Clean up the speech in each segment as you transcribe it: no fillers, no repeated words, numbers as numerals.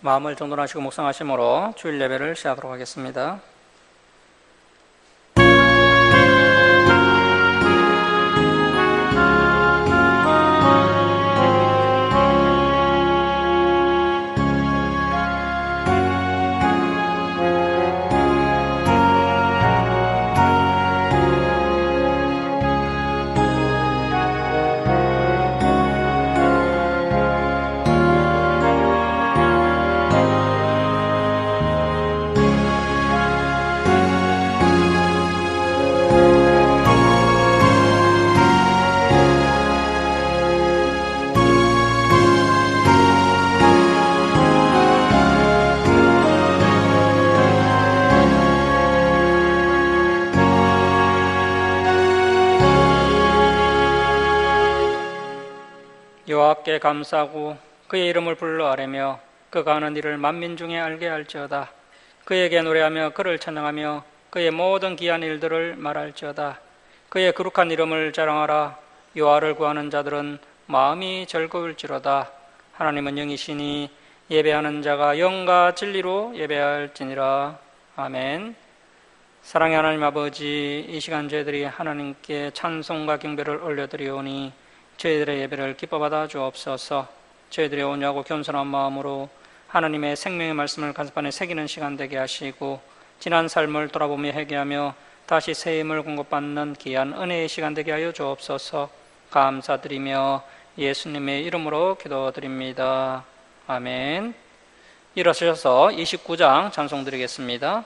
마음을 정돈하시고 묵상하심으로 주일 예배를 시작하도록 하겠습니다. 여호와께 감사하고 그의 이름을 불러 아뢰며 그가 하는 일을 만민 중에 알게 할지어다. 그에게 노래하며 그를 찬양하며 그의 모든 기한 일들을 말할지어다. 그의 거룩한 이름을 자랑하라. 여호와를 구하는 자들은 마음이 즐거울지로다. 하나님은 영이시니 예배하는 자가 영과 진리로 예배할지니라. 아멘. 사랑의 하나님 아버지, 이 시간 저희들이 하나님께 찬송과 경배를 올려드리오니 저희들의 예배를 기뻐받아 주옵소서. 저희들의 온유하고 겸손한 마음으로 하나님의 생명의 말씀을 가슴판에 새기는 시간 되게 하시고 지난 삶을 돌아보며 회개하며 다시 새 힘을 공급받는 귀한 은혜의 시간 되게 하여 주옵소서. 감사드리며 예수님의 이름으로 기도드립니다. 아멘. 일어서셔서 29장 찬송 드리겠습니다.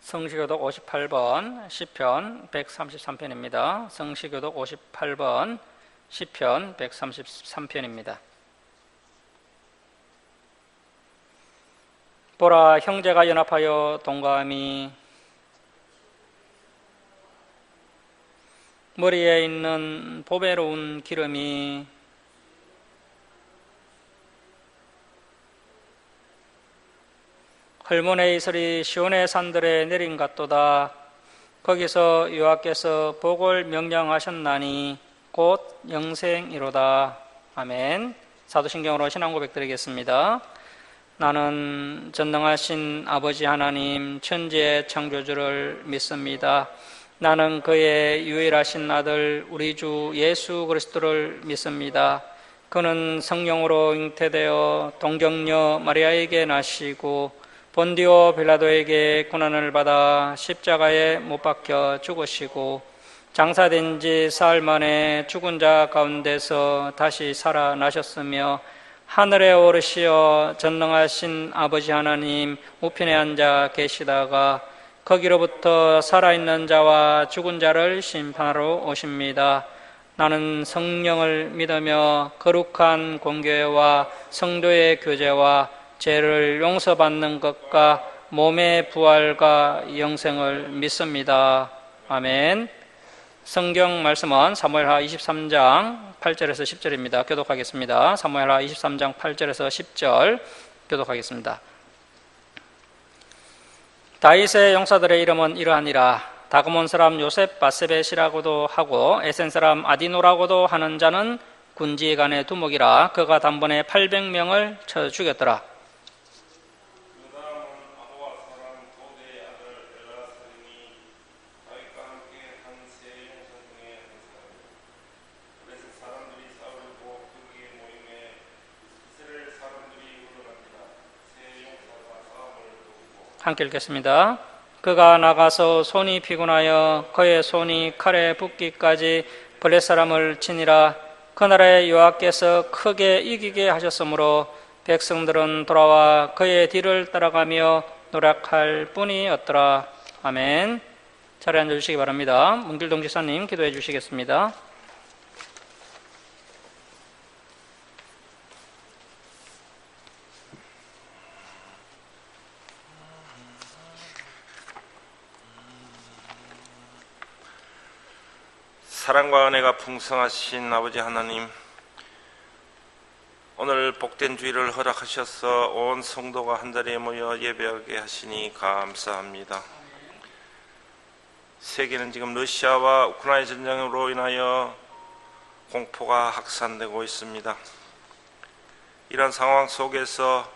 성시교독 58번 시편 133편입니다. 성시교독 58번 시편 133편입니다. 보라, 형제가 연합하여 동감히 머리에 있는 보배로운 기름이 헐몬의 이슬이 시온의 산들에 내린 같도다. 거기서 여호와께서 복을 명령하셨나니 곧 영생이로다. 아멘. 사도신경으로 신앙 고백 드리겠습니다. 나는 전능하신 아버지 하나님 천지의 창조주를 믿습니다. 나는 그의 유일하신 아들 우리 주 예수 그리스도를 믿습니다. 그는 성령으로 잉태되어 동정녀 마리아에게 나시고 본디오 빌라도에게 고난을 받아 십자가에 못 박혀 죽으시고 장사된 지 사흘 만에 죽은 자 가운데서 다시 살아나셨으며 하늘에 오르시어 전능하신 아버지 하나님 우편에 앉아 계시다가 거기로부터 살아있는 자와 죽은 자를 심판하러 오십니다. 나는 성령을 믿으며 거룩한 공교회와 성도의 교제와 죄를 용서받는 것과 몸의 부활과 영생을 믿습니다. 아멘. 성경 말씀은 사무엘하 23장 8절에서 10절입니다. 교독하겠습니다. 사무엘하 23장 8절에서 10절 교독하겠습니다. 다윗의 용사들의 이름은 이러하니라. 다그몬 사람 요셉 바세벳이라고도 하고 에센 사람 아디노라고도 하는 자는 군지간의 두목이라. 그가 단번에 800명을 쳐 죽였더라. 함께 읽겠습니다. 그가 나가서 손이 피곤하여 그의 손이 칼에 붓기까지 블렛 사람을 치니라. 그날에 여호와께서 크게 이기게 하셨으므로 백성들은 돌아와 그의 뒤를 따라가며 노력할 뿐이었더라. 아멘. 자리에 앉아주시기 바랍니다. 문길동 지사님 기도해 주시겠습니다. 사랑과 은혜가 풍성하신 아버지 하나님, 오늘 복된 주일을 허락하셔서 온 성도가 한자리에 모여 예배하게 하시니 감사합니다. 세계는 지금 러시아와 우크라이나 전쟁으로 인하여 공포가 확산되고 있습니다. 이런 상황 속에서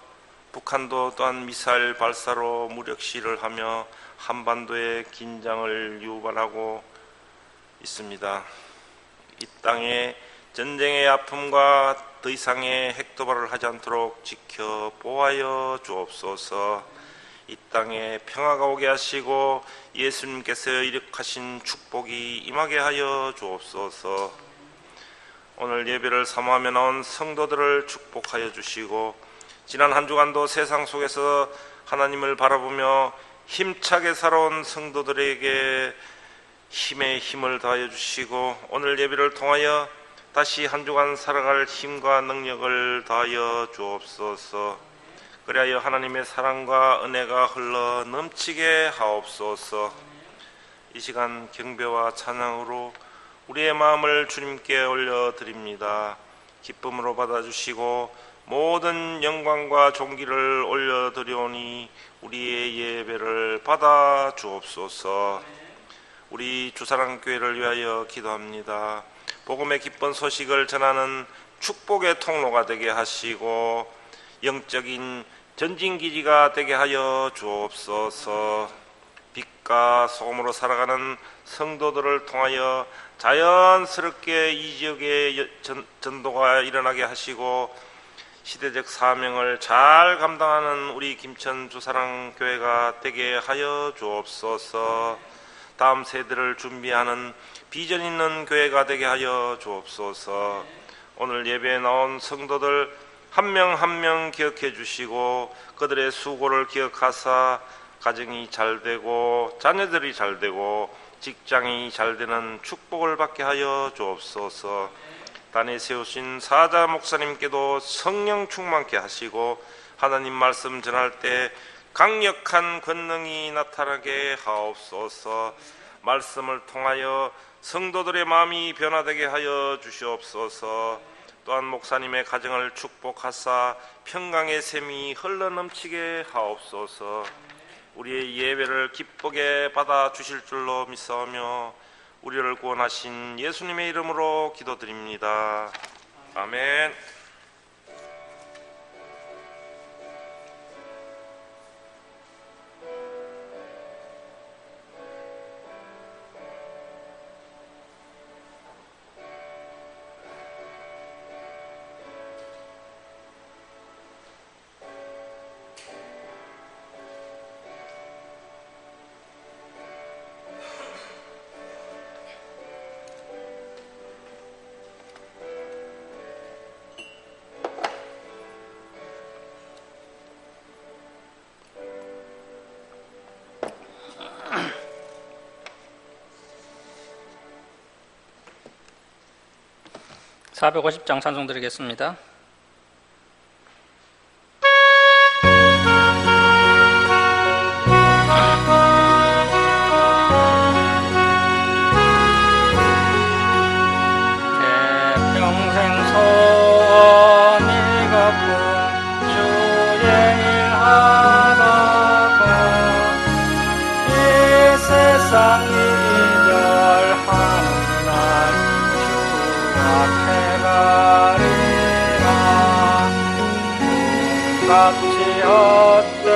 북한도 또한 미사일 발사로 무력 시위를 하며 한반도의 긴장을 유발하고 있습니다. 이 땅에 전쟁의 아픔과 더 이상의 핵도발을 하지 않도록 지켜보아여 주옵소서. 이 땅에 평화가 오게 하시고 예수님께서 이룩하신 축복이 임하게 하여 주옵소서. 오늘 예배를 사모하며 나온 성도들을 축복하여 주시고 지난 한 주간도 세상 속에서 하나님을 바라보며 힘차게 살아온 성도들에게 힘에 힘을 더하여 주시고 오늘 예배를 통하여 다시 한 주간 살아갈 힘과 능력을 더하여 주옵소서. 그리하여 하나님의 사랑과 은혜가 흘러 넘치게 하옵소서. 이 시간 경배와 찬양으로 우리의 마음을 주님께 올려드립니다. 기쁨으로 받아주시고 모든 영광과 존귀를 올려드리오니 우리의 예배를 받아 주옵소서. 우리 주사랑교회를 위하여 기도합니다. 복음의 기쁜 소식을 전하는 축복의 통로가 되게 하시고 영적인 전진기지가 되게 하여 주옵소서. 빛과 소금으로 살아가는 성도들을 통하여 자연스럽게 이 지역의 전도가 일어나게 하시고 시대적 사명을 잘 감당하는 우리 김천 주사랑교회가 되게 하여 주옵소서. 다음 세대를 준비하는 비전 있는 교회가 되게 하여 주옵소서. 오늘 예배에 나온 성도들 한 명 한 명 기억해 주시고 그들의 수고를 기억하사 가정이 잘 되고 자녀들이 잘 되고 직장이 잘 되는 축복을 받게 하여 주옵소서. 단에 세우신 사자 목사님께도 성령 충만케 하시고 하나님 말씀 전할 때 강력한 권능이 나타나게 하옵소서. 말씀을 통하여 성도들의 마음이 변화되게 하여 주시옵소서. 또한 목사님의 가정을 축복하사 평강의 샘이 흘러넘치게 하옵소서. 우리의 예배를 기쁘게 받아 주실 줄로 믿사오며 우리를 구원하신 예수님의 이름으로 기도드립니다. 아멘. 450장 찬송 드리겠습니다. 평생 소원이 걷고 주의 일하다가 이 세상 이별하는 날 주 앞에 가리라. 꿈같이 헛된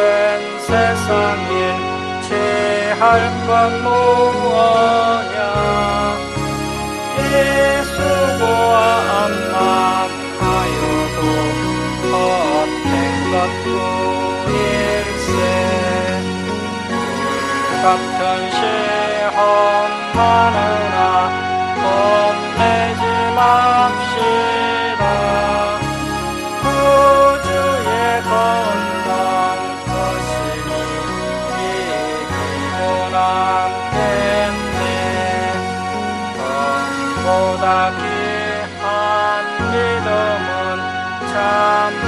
세상 일 취할 것 무엇냐. 이 수고와 암만 하여도 헛된 것뿐일세. 불같은 시험 많으나 겁내지 맙시다. 구주의 건강 것이니 이기고 남겠네. 보다 귀한 믿음은 참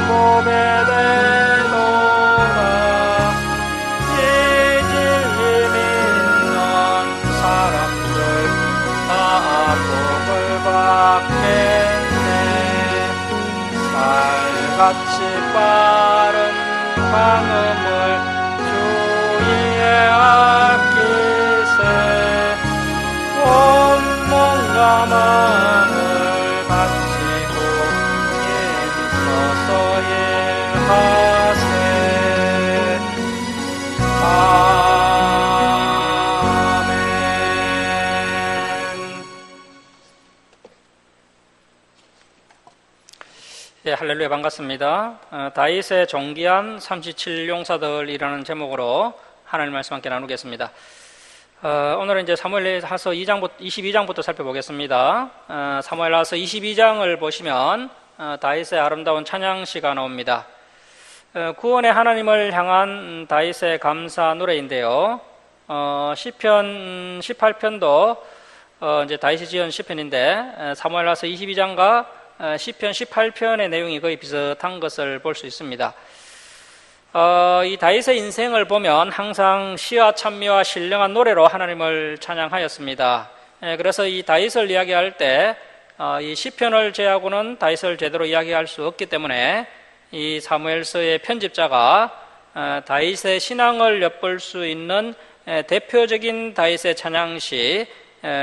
복의 대도다. 이 진리 믿는 사람들 다 복을 받겠네. 살같이 빠른 방음을 주위에 아끼세. 온몸과 마음을 바치고 힘써서 일하세. 아멘. 예, 할렐루야, 반갑습니다. 다윗의 존귀한 37용사들이라는 제목으로 하나님 말씀 함께 나누겠습니다. 오늘은 이제 사무엘하서 22장부터 살펴보겠습니다. 사무엘하서 22장을 보시면 다윗의 아름다운 찬양시가 나옵니다. 구원의 하나님을 향한 다윗의 감사 노래인데요. 시편 18편도 이제 다윗이 지은 시편인데 사무엘하서 22장과 시편 18편의 내용이 거의 비슷한 것을 볼 수 있습니다. 이 다윗의 인생을 보면 항상 시와 찬미와 신령한 노래로 하나님을 찬양하였습니다. 그래서 이 다윗을 이야기할 때 이 시편을 제하고는 다윗을 제대로 이야기할 수 없기 때문에 이 사무엘서의 편집자가 다윗의 신앙을 엿볼 수 있는 대표적인 다윗의 찬양시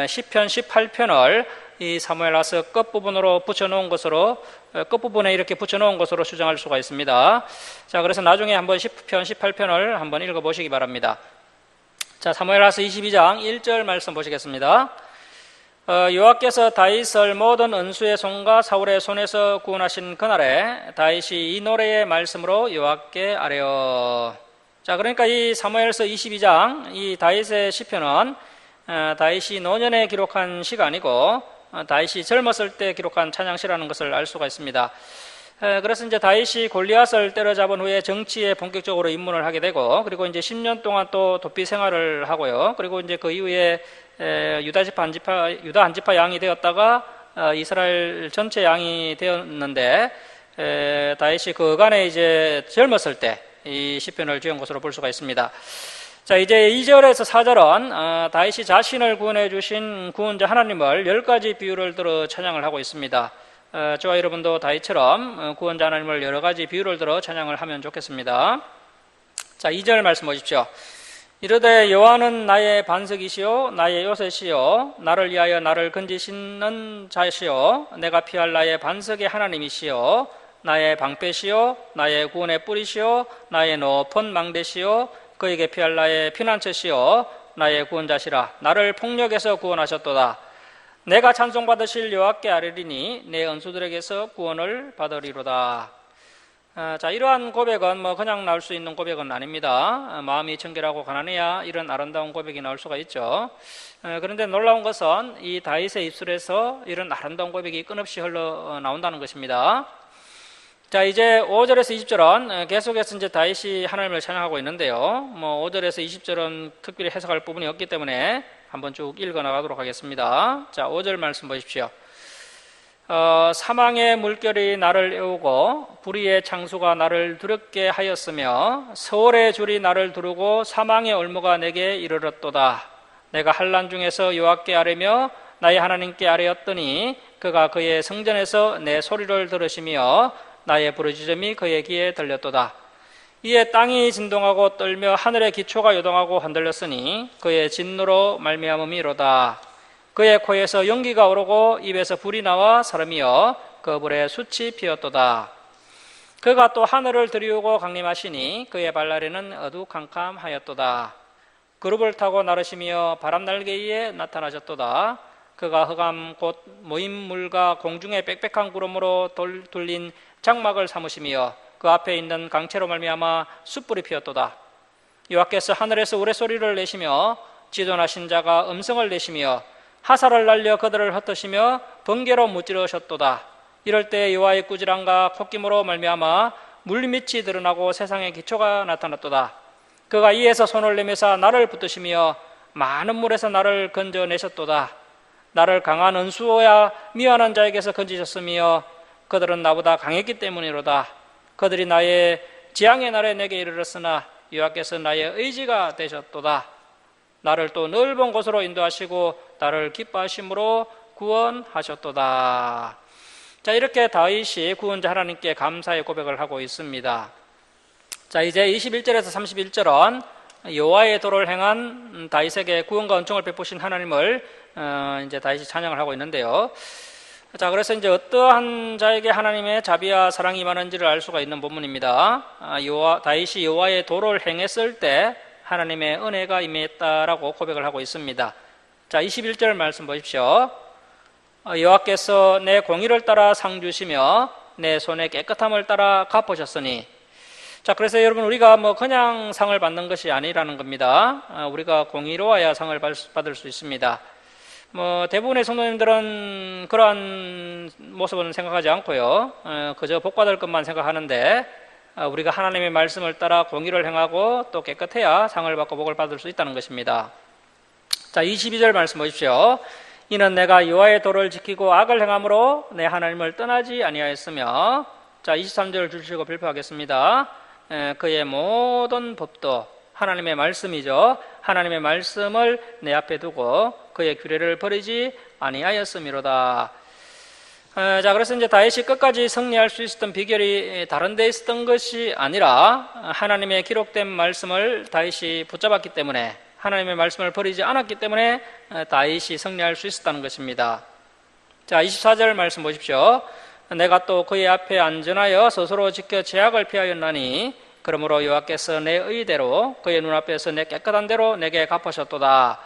시편 18편을 이 사무엘하서 끝부분으로 붙여놓은 것으로 끝부분에 이렇게 붙여놓은 것으로 추정할 수가 있습니다. 자, 그래서 나중에 한번 10편, 18편을 한번 읽어보시기 바랍니다. 자, 사무엘하서 22장 1절 말씀 보시겠습니다. 여호와께서 다윗을 모든 은수의 손과 사울의 손에서 구원하신 그날에 다윗이 이 노래의 말씀으로 여호와께 아뢰어. 자, 그러니까 이 사무엘서 22장 이 다윗의 시편은 다윗이 노년에 기록한 시가 아니고 다윗이 젊었을 때 기록한 찬양시라는 것을 알 수가 있습니다. 그래서 이제 다윗이 골리앗을 때려잡은 후에 정치에 본격적으로 입문을 하게 되고, 그리고 이제 10년 동안 또 도피 생활을 하고요. 그리고 이제 그 이후에 유다 한 지파 양이 되었다가 이스라엘 전체 양이 되었는데, 다윗이 그간에 이제 젊었을 때 이 시편을 지은 것으로 볼 수가 있습니다. 자, 이제 2절에서 4절은 다윗이 자신을 구원해 주신 구원자 하나님을 10가지 비유를 들어 찬양을 하고 있습니다. 저와 여러분도 다윗처럼 구원자 하나님을 여러 가지 비유를 들어 찬양을 하면 좋겠습니다. 자, 2절 말씀 보십시오. 이르되 여호와는 나의 반석이시요 나의 요새시요 나를 위하여 나를 건지시는 자시요 내가 피할 나의 반석의 하나님이시요 나의 방패시요 나의 구원의 뿌리시요 나의 높은 망대시요 그에게 피할 나의 피난처시요 나의 구원자시라. 나를 폭력에서 구원하셨도다. 내가 찬송받으실 여호와께 아뢰리니 내 은수들에게서 구원을 받으리로다. 자, 이러한 고백은 그냥 나올 수 있는 고백은 아닙니다. 마음이 청결하고 가난해야 이런 아름다운 고백이 나올 수가 있죠. 그런데 놀라운 것은 이 다윗의 입술에서 이런 아름다운 고백이 끊없이 흘러나온다는 것입니다. 자, 이제 5절에서 20절은 계속해서 이제 다윗이 하나님을 찬양하고 있는데요. 5절에서 20절은 특별히 해석할 부분이 없기 때문에 한번 쭉 읽어 나가도록 하겠습니다. 자, 5절 말씀 보십시오. 사망의 물결이 나를 애우고 불의의 창수가 나를 두렵게 하였으며 서울의 줄이 나를 두르고 사망의 올무가 내게 이르렀도다. 내가 환난 중에서 여호와께 아뢰며 나의 하나님께 아뢰었더니 그가 그의 성전에서 내 소리를 들으시며 나의 부르짖음이 그의 귀에 들렸도다. 이에 땅이 진동하고 떨며 하늘의 기초가 요동하고 흔들렸으니 그의 진노로 말미암음이로다. 그의 코에서 연기가 오르고 입에서 불이 나와 사름이여 그 불에 숯이 피었도다. 그가 또 하늘을 들이우고 강림하시니 그의 발날에는 어두캄캄하였도다. 그룹을 타고 나르시며 바람 날개 위에 나타나셨도다. 그가 흑암 곧 모임물과 공중의 빽빽한 구름으로 둘린 장막을 삼으시며 그 앞에 있는 강체로 말미암아 숯불이 피었도다. 여호와께서 하늘에서 우레소리를 내시며 지존하신 자가 음성을 내시며 하살을 날려 그들을 흩으시며 번개로 무찌르셨도다. 이럴 때 여호와의 꾸지람과 콧김으로 말미암아 물밑이 드러나고 세상의 기초가 나타났도다. 그가 이에서 손을 내밀사 나를 붙드시며 많은 물에서 나를 건져내셨도다. 나를 강한 은수야 미워하는 자에게서 건지셨으며 그들은 나보다 강했기 때문이로다. 그들이 나의 재앙의 날에 내게 이르렀으나 여호와께서 나의 의지가 되셨도다. 나를 또 넓은 곳으로 인도하시고 나를 기뻐하심으로 구원하셨도다. 자, 이렇게 다윗이 구원자 하나님께 감사의 고백을 하고 있습니다. 자, 이제 21절에서 31절은 여호와의 도를 행한 다윗에게 구원과 은총을 베푸신 하나님을 이제 다윗이 찬양을 하고 있는데요. 자, 그래서 이제 어떠한 자에게 하나님의 자비와 사랑이 임하는지를 알 수가 있는 본문입니다. 다윗이 여호와의 도를 행했을 때 하나님의 은혜가 임했다라고 고백을 하고 있습니다. 자, 21절 말씀 보십시오. 여호와께서 내 공의를 따라 상 주시며 내 손의 깨끗함을 따라 갚으셨으니. 자, 그래서 여러분 우리가 그냥 상을 받는 것이 아니라는 겁니다. 우리가 공의로워야 상을 받을 수 있습니다. 대부분의 성도님들은 그러한 모습은 생각하지 않고요. 그저 복받을 것만 생각하는데 우리가 하나님의 말씀을 따라 공의를 행하고 또 깨끗해야 상을 받고 복을 받을 수 있다는 것입니다. 자, 22절 말씀 보십시오. 이는 내가 여호와의 도를 지키고 악을 행함으로 내 하나님을 떠나지 아니하였으며. 자, 23절 주시고 발표하겠습니다. 그의 모든 법도 하나님의 말씀이죠. 하나님의 말씀을 내 앞에 두고 그의 규례를 버리지 아니하였음이로다. 자, 그래서 이제 다윗이 끝까지 승리할 수 있었던 비결이 다른 데 있었던 것이 아니라 하나님의 기록된 말씀을 다윗이 붙잡았기 때문에, 하나님의 말씀을 버리지 않았기 때문에 다윗이 승리할 수 있었다는 것입니다. 자, 24절 말씀 보십시오. 내가 또 그의 앞에 안전하여 스스로 지켜 죄악을 피하였나니 그러므로 여호와께서 내 의대로 그의 눈앞에서 내 깨끗한 대로 내게 갚으셨도다.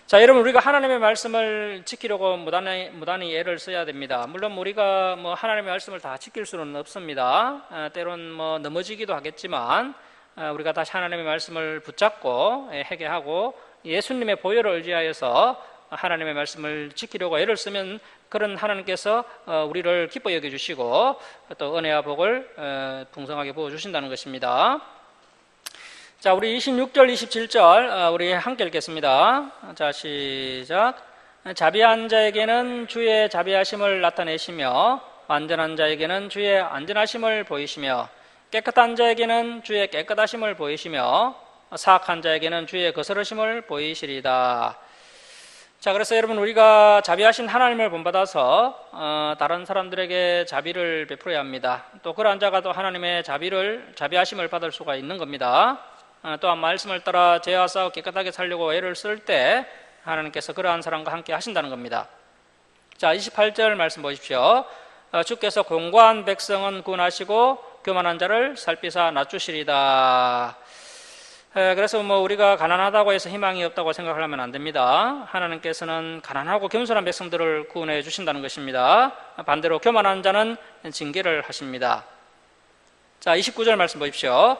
자, 여러분 우리가 하나님의 말씀을 지키려고 무단히 애를 써야 됩니다. 물론 우리가 하나님의 말씀을 다 지킬 수는 없습니다. 때론 넘어지기도 하겠지만 우리가 다시 하나님의 말씀을 붙잡고 회개하고 예수님의 보혈을 의지하여서 하나님의 말씀을 지키려고 애를 쓰면 그런 하나님께서 우리를 기뻐 여겨주시고 또 은혜와 복을 풍성하게 부어주신다는 것입니다. 자, 우리 26절, 27절 우리 함께 읽겠습니다. 자, 시작. 자비한 자에게는 주의 자비하심을 나타내시며 완전한 자에게는 주의 안전하심을 보이시며 깨끗한 자에게는 주의 깨끗하심을 보이시며 사악한 자에게는 주의 거스르심을 보이시리다. 자, 그래서 여러분 우리가 자비하신 하나님을 본받아서 다른 사람들에게 자비를 베풀어야 합니다. 또 그러한 자가 또 하나님의 자비하심을 받을 수가 있는 겁니다. 또한 말씀을 따라 죄와 싸워 깨끗하게 살려고 애를 쓸 때 하나님께서 그러한 사람과 함께 하신다는 겁니다. 자, 28절 말씀 보십시오. 주께서 공고한 백성은 구원하시고 교만한 자를 살피사 낮추시리다. 그래서 우리가 가난하다고 해서 희망이 없다고 생각하면 안 됩니다. 하나님께서는 가난하고 겸손한 백성들을 구원해 주신다는 것입니다. 반대로 교만한 자는 징계를 하십니다. 자, 29절 말씀 보십시오.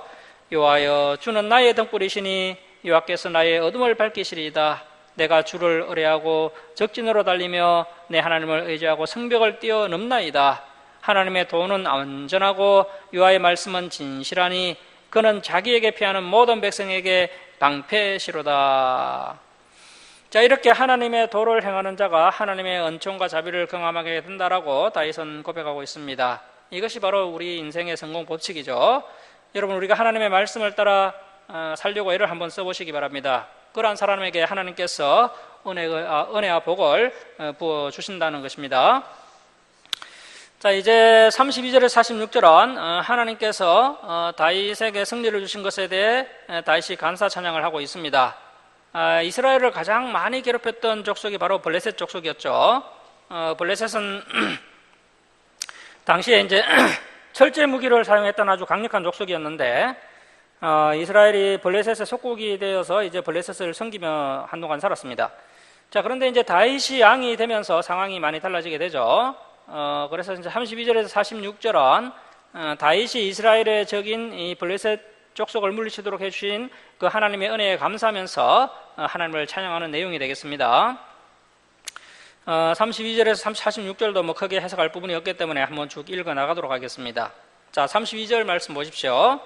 여호와여, 주는 나의 등불이시니 여호와께서 나의 어둠을 밝히시리이다. 내가 주를 의뢰하고 적진으로 달리며 내 하나님을 의지하고 성벽을 뛰어넘나이다. 하나님의 도는 안전하고 여호와의 말씀은 진실하니 그는 자기에게 피하는 모든 백성에게 방패시로다. 자, 이렇게 하나님의 도를 행하는 자가 하나님의 은총과 자비를 경험하게 된다라고 다윗은 고백하고 있습니다. 이것이 바로 우리 인생의 성공 법칙이죠. 여러분, 우리가 하나님의 말씀을 따라 살려고 애를 한번 써보시기 바랍니다. 그러한 사람에게 하나님께서 은혜와 복을 부어주신다는 것입니다. 자, 이제 32절에서 46절은 하나님께서 다윗에게 승리를 주신 것에 대해 다윗이 감사 찬양을 하고 있습니다. 이스라엘을 가장 많이 괴롭혔던 족속이 바로 블레셋 족속이었죠. 블레셋은 당시에 이제 철제 무기를 사용했던 아주 강력한 족속이었는데, 이스라엘이 블레셋의 속국이 되어서 이제 블레셋을 섬기며 한동안 살았습니다. 자, 그런데 이제 다윗이 왕이 되면서 상황이 많이 달라지게 되죠. 그래서 이제 32절에서 46절은 다윗이 이스라엘의 적인 이 블레셋 족속을 물리치도록 해주신 그 하나님의 은혜에 감사하면서 하나님을 찬양하는 내용이 되겠습니다. 32절에서 46절도 뭐 크게 해석할 부분이 없기 때문에 한번 쭉 읽어 나가도록 하겠습니다. 자, 32절 말씀 보십시오.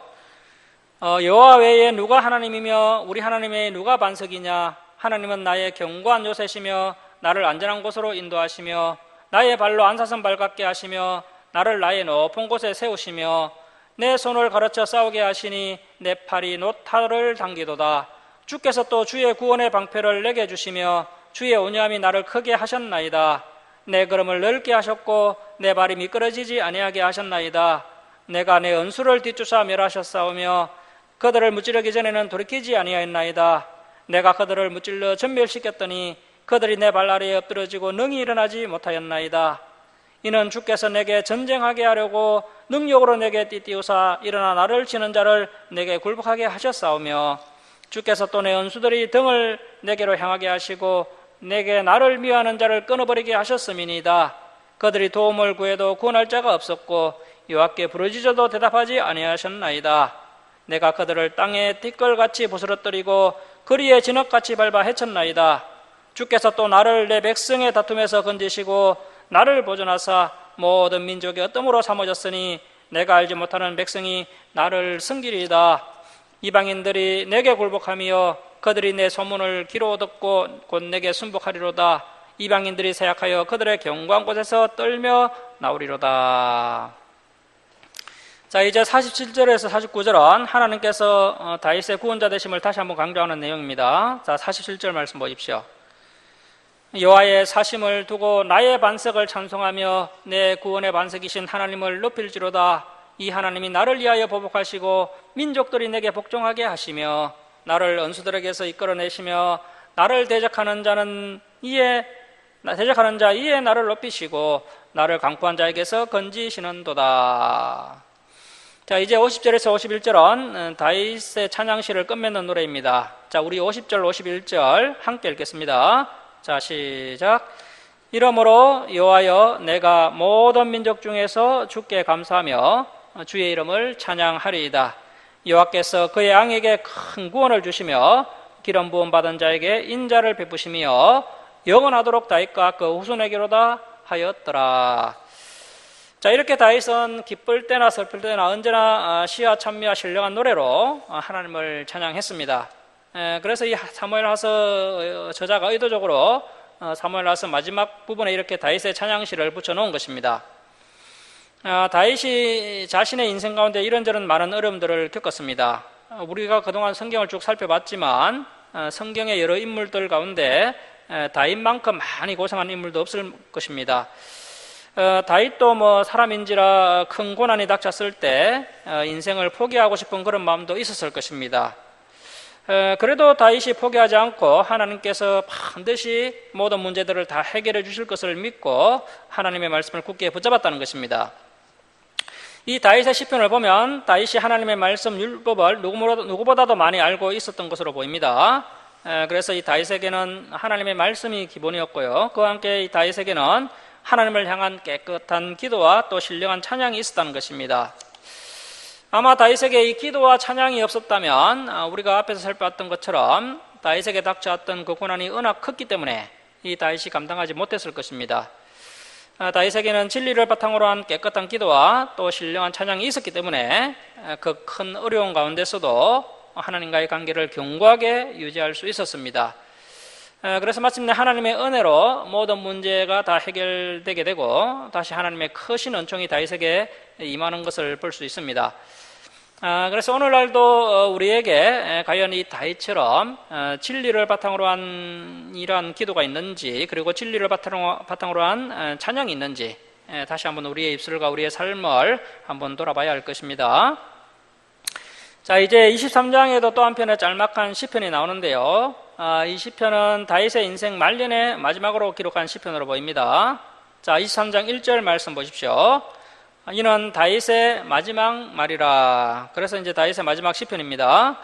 여호와 외에 누가 하나님이며 우리 하나님의 누가 반석이냐? 하나님은 나의 견고한 요새시며 나를 안전한 곳으로 인도하시며 나의 발로 안사선 밟게 하시며 나를 나의 높은 곳에 세우시며 내 손을 가르쳐 싸우게 하시니 내 팔이 노타를 당기도다. 주께서 또 주의 구원의 방패를 내게 주시며 주의 온유함이 나를 크게 하셨나이다. 내 걸음을 넓게 하셨고 내 발이 미끄러지지 아니하게 하셨나이다. 내가 내 은수를 뒤쫓아 멸하셨사오며 그들을 무찌르기 전에는 돌이키지 아니하였나이다. 내가 그들을 무찔러 전멸시켰더니 그들이 내 발 아래에 엎드러지고 능히 일어나지 못하였나이다. 이는 주께서 내게 전쟁하게 하려고 능력으로 내게 띠띠우사 일어나 나를 치는 자를 내게 굴복하게 하셨사오며 주께서 또 내 원수들이 등을 내게로 향하게 하시고 내게 나를 미워하는 자를 끊어버리게 하셨음이니이다. 그들이 도움을 구해도 구원할 자가 없었고 여호와께 부르짖어도 대답하지 아니하셨나이다. 내가 그들을 땅에 띠끌같이 부스러뜨리고 거리에 진흙같이 밟아 해쳤나이다. 주께서 또 나를 내 백성의 다툼에서 건지시고 나를 보존하사 모든 민족의 어뜸으로 삼아졌으니 내가 알지 못하는 백성이 나를 섬기리이다. 이방인들이 내게 굴복하며 그들이 내 소문을 귀로 듣고 곧 내게 순복하리로다. 이방인들이 세약하여 그들의 견고한 곳에서 떨며 나오리로다. 자, 이제 47절에서 49절은 하나님께서 다윗의 구원자 되심을 다시 한번 강조하는 내용입니다. 자, 47절 말씀 보십시오. 여호와의 사심을 두고 나의 반석을 찬송하며 내 구원의 반석이신 하나님을 높일지로다. 이 하나님이 나를 위하여 보복하시고 민족들이 내게 복종하게 하시며 나를 원수들에게서 이끌어내시며 나를 대적하는 자 이에 나를 높이시고 나를 강포한 자에게서 건지시는도다. 자, 이제 50절에서 51절은 다윗의 찬양시를 끝맺는 노래입니다. 자, 우리 50절 51절 함께 읽겠습니다. 자, 시작. 이러므로 여호와여 내가 모든 민족 중에서 주께 감사하며 주의 이름을 찬양하리이다. 여호와께서 그의 양에게 큰 구원을 주시며 기름 부음 받은 자에게 인자를 베푸시며 영원하도록 다윗과 그 후손에게로다 하였더라. 자, 이렇게 다윗은 기쁠 때나 슬플 때나 언제나 시와 찬미와 신령한 노래로 하나님을 찬양했습니다. 그래서 이 사무엘하서 저자가 의도적으로 사무엘하서 마지막 부분에 이렇게 다윗의 찬양시를 붙여놓은 것입니다. 다윗이 자신의 인생 가운데 이런저런 많은 어려움들을 겪었습니다. 우리가 그동안 성경을 쭉 살펴봤지만 성경의 여러 인물들 가운데 다윗만큼 많이 고생한 인물도 없을 것입니다. 다윗도 사람인지라 큰 고난이 닥쳤을 때 인생을 포기하고 싶은 그런 마음도 있었을 것입니다. 그래도 다윗이 포기하지 않고 하나님께서 반드시 모든 문제들을 다 해결해 주실 것을 믿고 하나님의 말씀을 굳게 붙잡았다는 것입니다. 이 다윗의 시편을 보면 다윗이 하나님의 말씀 율법을 누구보다도 많이 알고 있었던 것으로 보입니다. 그래서 이 다윗에게는 하나님의 말씀이 기본이었고요. 그와 함께 이 다윗에게는 하나님을 향한 깨끗한 기도와 또 신령한 찬양이 있었다는 것입니다. 아마 다윗에게 이 기도와 찬양이 없었다면 우리가 앞에서 살펴봤던 것처럼 다윗에게 닥쳐왔던 그 고난이 워낙 컸기 때문에 이 다윗이 감당하지 못했을 것입니다. 다윗에게는 진리를 바탕으로 한 깨끗한 기도와 또 신령한 찬양이 있었기 때문에 그 큰 어려움 가운데서도 하나님과의 관계를 견고하게 유지할 수 있었습니다. 그래서 마침내 하나님의 은혜로 모든 문제가 다 해결되게 되고 다시 하나님의 크신 은총이 다윗에게 임하는 것을 볼 수 있습니다. 그래서 오늘날도 우리에게 과연 이 다윗처럼 진리를 바탕으로 한 이러한 기도가 있는지, 그리고 진리를 바탕으로 한 찬양이 있는지 다시 한번 우리의 입술과 우리의 삶을 한번 돌아봐야 할 것입니다. 자, 이제 23장에도 또 한편의 짤막한 시편이 나오는데요. 이 시편은 다윗의 인생 말년에 마지막으로 기록한 시편으로 보입니다. 자, 23장 1절 말씀 보십시오. 이는 다윗의 마지막 말이라. 그래서 이제 다윗의 마지막 시편입니다.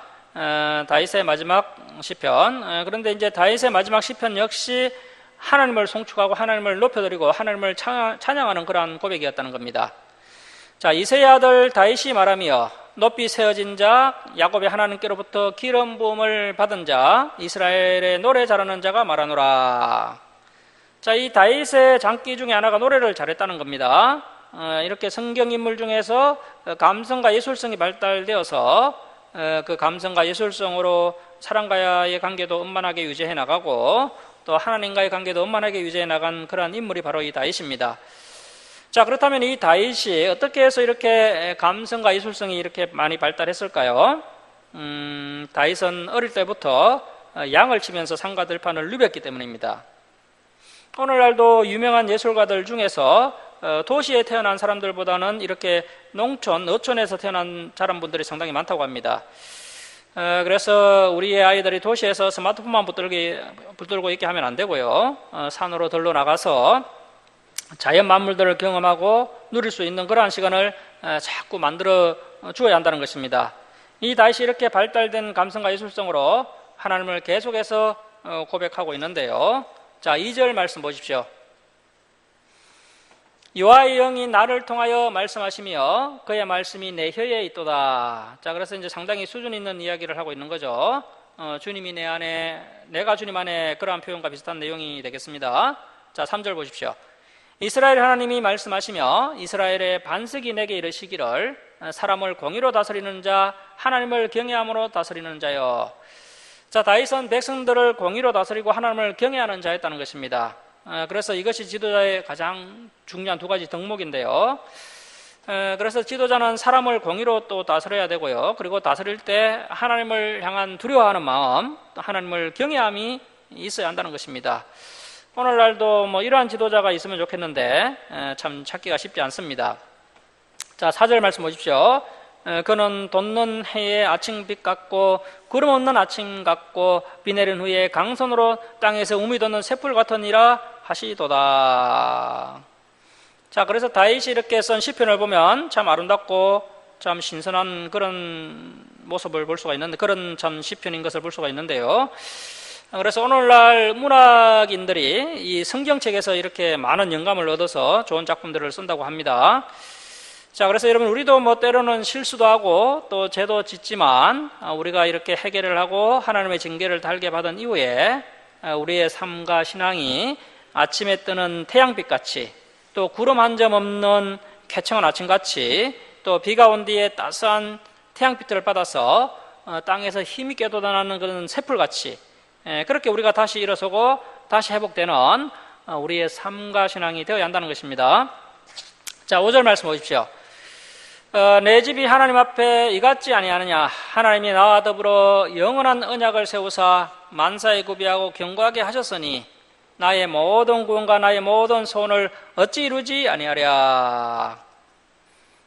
다윗의 마지막 시편. 그런데 이제 다윗의 마지막 시편 역시 하나님을 송축하고 하나님을 높여드리고 하나님을 찬양하는 그러한 고백이었다는 겁니다. 자, 이새의 아들 다윗이 말하며 높이 세워진 자, 야곱의 하나님께로부터 기름 부음을 받은 자, 이스라엘의 노래 잘하는 자가 말하노라. 자, 이 다윗의 장기 중에 하나가 노래를 잘했다는 겁니다. 이렇게 성경 인물 중에서 감성과 예술성이 발달되어서 그 감성과 예술성으로 사람과의 관계도 원만하게 유지해 나가고 또 하나님과의 관계도 원만하게 유지해 나간 그러한 인물이 바로 이 다윗입니다. 자, 그렇다면 이 다윗이 어떻게 해서 이렇게 감성과 예술성이 이렇게 많이 발달했을까요? 다윗은 어릴 때부터 양을 치면서 상과 들판을 누볐기 때문입니다. 오늘날도 유명한 예술가들 중에서 도시에 태어난 사람들보다는 이렇게 농촌, 어촌에서 태어난 자란 분들이 상당히 많다고 합니다. 그래서 우리의 아이들이 도시에서 스마트폰만 붙들고 있게 하면 안 되고요. 산으로 들러 나가서 자연 만물들을 경험하고 누릴 수 있는 그러한 시간을 자꾸 만들어 주어야 한다는 것입니다. 이 다윗이 이렇게 발달된 감성과 예술성으로 하나님을 계속해서 고백하고 있는데요. 자, 2절 말씀 보십시오. 여호와의 영이 나를 통하여 말씀하시며 그의 말씀이 내 혀에 있도다. 자, 그래서 이제 상당히 수준 있는 이야기를 하고 있는 거죠. 주님이 내 안에, 내가 주님 안에, 그러한 표현과 비슷한 내용이 되겠습니다. 자, 3절 보십시오. 이스라엘 하나님이 말씀하시며 이스라엘의 반석이 내게 이르시기를 사람을 공의로 다스리는 자, 하나님을 경외함으로 다스리는 자요. 자, 다윗은 백성들을 공의로 다스리고 하나님을 경외하는 자였다는 것입니다. 그래서 이것이 지도자의 가장 중요한 두 가지 덕목인데요. 그래서 지도자는 사람을 공의로 또 다스려야 되고요. 그리고 다스릴 때 하나님을 향한 두려워하는 마음, 하나님을 경외함이 있어야 한다는 것입니다. 오늘날도 이러한 지도자가 있으면 좋겠는데 참 찾기가 쉽지 않습니다. 자, 4절 말씀 보십시오. 그는 돋는 해의 아침빛 같고 구름 없는 아침 같고 비 내린 후에 강선으로 땅에서 우미 돋는 새풀 같으니라 하시도다. 자, 그래서 다윗이 이렇게 쓴 시편을 보면 참 아름답고 참 신선한 그런 모습을 볼 수가 있는데, 그런 참 시편인 것을 볼 수가 있는데요. 그래서 오늘날 문학인들이 이 성경책에서 이렇게 많은 영감을 얻어서 좋은 작품들을 쓴다고 합니다. 자, 그래서 여러분, 우리도 때로는 실수도 하고 또 죄도 짓지만 우리가 이렇게 해결을 하고 하나님의 징계를 달게 받은 이후에 우리의 삶과 신앙이 아침에 뜨는 태양빛같이, 또 구름 한 점 없는 쾌청한 아침같이, 또 비가 온 뒤에 따스한 태양빛을 받아서 땅에서 힘있게 돋아나는 그런 새풀같이, 그렇게 우리가 다시 일어서고 다시 회복되는 우리의 삶과 신앙이 되어야 한다는 것입니다. 자, 5절 말씀 보십시오. 내 집이 하나님 앞에 이같지 아니하느냐. 하나님이 나와 더불어 영원한 언약을 세우사 만사에 구비하고 견고하게 하셨으니 나의 모든 구원과 나의 모든 소원을 어찌 이루지 아니하랴.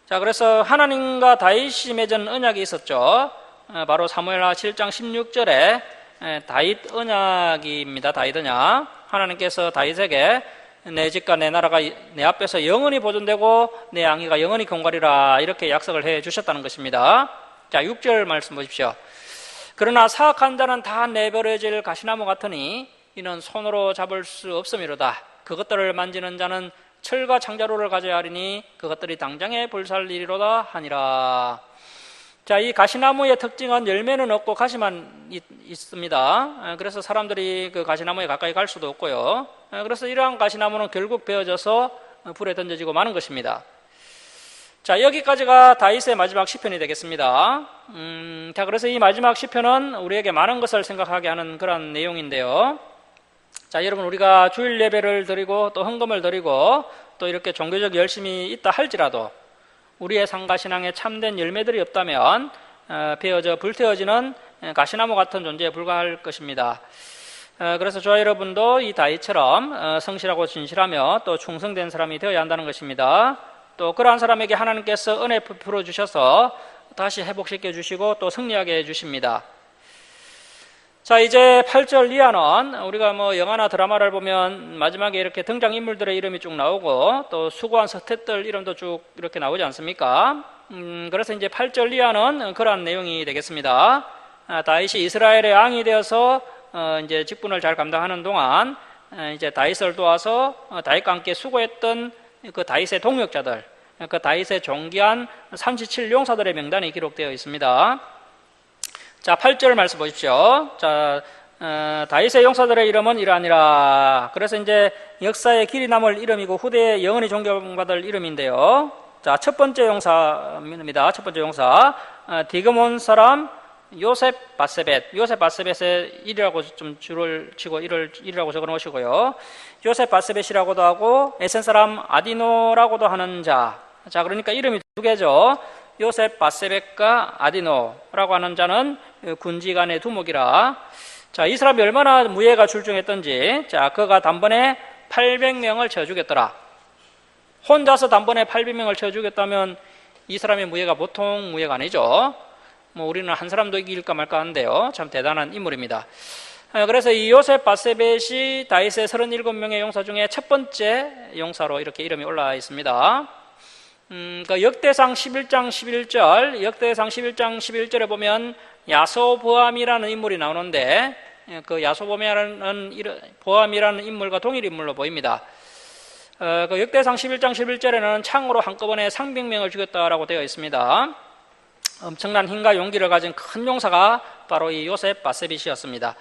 자, 그래서 하나님과 다윗이 맺은 언약이 있었죠. 바로 사무엘하 7장 16절에 다윗 언약입니다. 다윗 언약. 하나님께서 다윗에게 내 집과 내 나라가 내 앞에서 영원히 보존되고 내 양의가 영원히 견고하리라, 이렇게 약속을 해 주셨다는 것입니다. 자, 6절 말씀 보십시오. 그러나 사악한 자는 다 내버려질 가시나무 같으니 이는 손으로 잡을 수 없음이로다. 그것들을 만지는 자는 철과 창자루를 가져야 하리니 그것들이 당장에 불살리리로다 하니라. 자, 이 가시나무의 특징은 열매는 없고 가시만 있습니다. 그래서 사람들이 그 가시나무에 가까이 갈 수도 없고요. 그래서 이러한 가시나무는 결국 베어져서 불에 던져지고 마는 것입니다. 자, 여기까지가 다윗의 마지막 시편이 되겠습니다. 자, 그래서 이 마지막 시편은 우리에게 많은 것을 생각하게 하는 그런 내용인데요. 자, 여러분, 우리가 주일 예배를 드리고 또 헌금을 드리고 또 이렇게 종교적 열심이 있다 할지라도 우리의 상가 신앙에 참된 열매들이 없다면 베어져 불태워지는 가시나무 같은 존재에 불과할 것입니다. 그래서 저와 여러분도 이 다윗처럼 성실하고 진실하며 또 충성된 사람이 되어야 한다는 것입니다. 또 그러한 사람에게 하나님께서 은혜 베풀어 주셔서 다시 회복시켜 주시고 또 승리하게 해 주십니다. 자, 이제 8절 이하는 우리가 뭐 영화나 드라마를 보면 마지막에 이렇게 등장인물들의 이름이 쭉 나오고 또 수고한 서텟들 이름도 쭉 이렇게 나오지 않습니까? 그래서 이제 8절 이하는 그러한 내용이 되겠습니다. 다윗이 이스라엘의 왕이 되어서 이제 직분을 잘 감당하는 동안 이제 다윗을 도와서 다윗과 함께 수고했던 그 다윗의 동역자들, 그 다윗의 존귀한 37용사들의 명단이 기록되어 있습니다. 자, 8절 말씀 보십시오. 자, 다윗의 용사들의 이름은 이러하니라. 그래서 이제 역사에 길이 남을 이름이고 후대에 영원히 존경받을 이름인데요. 자, 첫 번째 용사입니다. 첫 번째 용사, 디그몬 사람 요셉 바세벳. 요셉 바세벳의 일이라고 좀 줄을 치고 일이라고 적어 놓으시고요. 요셉 바세벳이라고도 하고 에센 사람 아디노라고도 하는 자. 자, 그러니까 이름이 두 개죠. 요셉 바세벳과 아디노라고 하는 자는 군지간의 두목이라. 자, 이 사람이 얼마나 무예가 출중했던지. 자, 그가 단번에 800명을 채워 주겠더라. 혼자서 단번에 800명을 채워 주겠다면 이 사람의 무예가 보통 무예가 아니죠. 뭐 우리는 한 사람도 이길까 말까 하는데요. 참 대단한 인물입니다. 그래서 이 요셉 바세벳이 다윗의 37명의 용사 중에 첫 번째 용사로 이렇게 이름이 올라와 있습니다. 그 역대상 11장 11절, 역대상 11장 11절에 보면 야소보암이라는 인물이 나오는데 그 야소보암이라는 인물과 동일 인물로 보입니다. 그 역대상 11장 11절에는 창으로 한꺼번에 상백명을 죽였다라고 되어 있습니다. 엄청난 힘과 용기를 가진 큰 용사가 바로 이 요셉 바세벳이었습니다.